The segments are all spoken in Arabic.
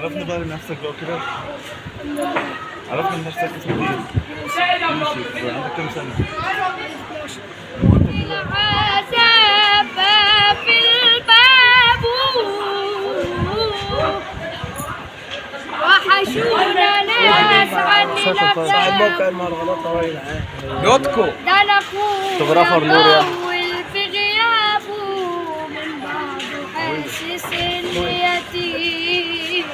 عرفنا بقى نفسك بقى كده. عرفنا نفسك اسمك ايه؟ يوسف. عندك كام سنة؟ العذاب في الباب وحشونا ناس عني يوتكو ده نقول فوتوغرافر نور يا أول في غيابه من بعده حاسس إني يتيم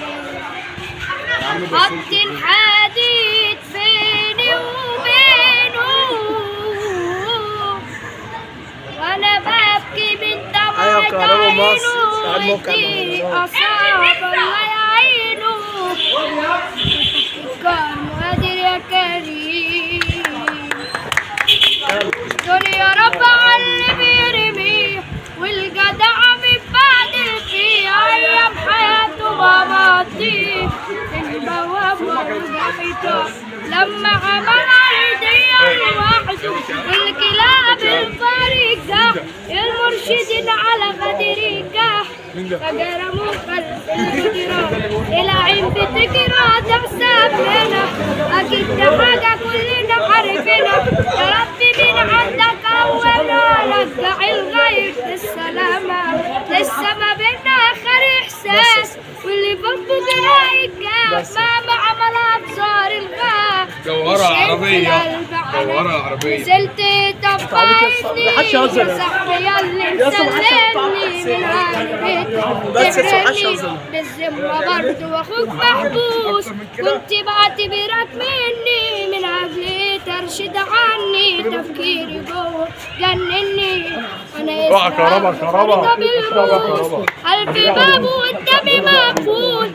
حط الحديد بيني وبينه وانا ببكي من دمعة عينه ودي اصاب الله يعينه كان قادر يا كريم دنيا رب على اللي بيرميه والجدع من بعد في ايام حياته ما مضيه البواب وجحيته لما عمل عيدية لوحده والكلاب الفريقة المرشدين على غدريقة فجرموا خلف الجدران العين بتجرى تحسب لنا أكيد ده حاجة كلنا عارفينها يا ربي من عندك أولا رجع الغير للسلامة لسه ما بينا آخر إحساس واللي برضه جرايقة مهما عمل أبصار الغاب جوهرة عربية جوهرة عربية نزلت طفايتني يا صاحبي ياللي مسلمني من عالبيت تحرمني بالذمة برضه واخوك محبوس كنت بعتبرك مني من أجل ترشد عني تفكيري جوه جنني أنا كهربا قلبي بابه والدم مقفول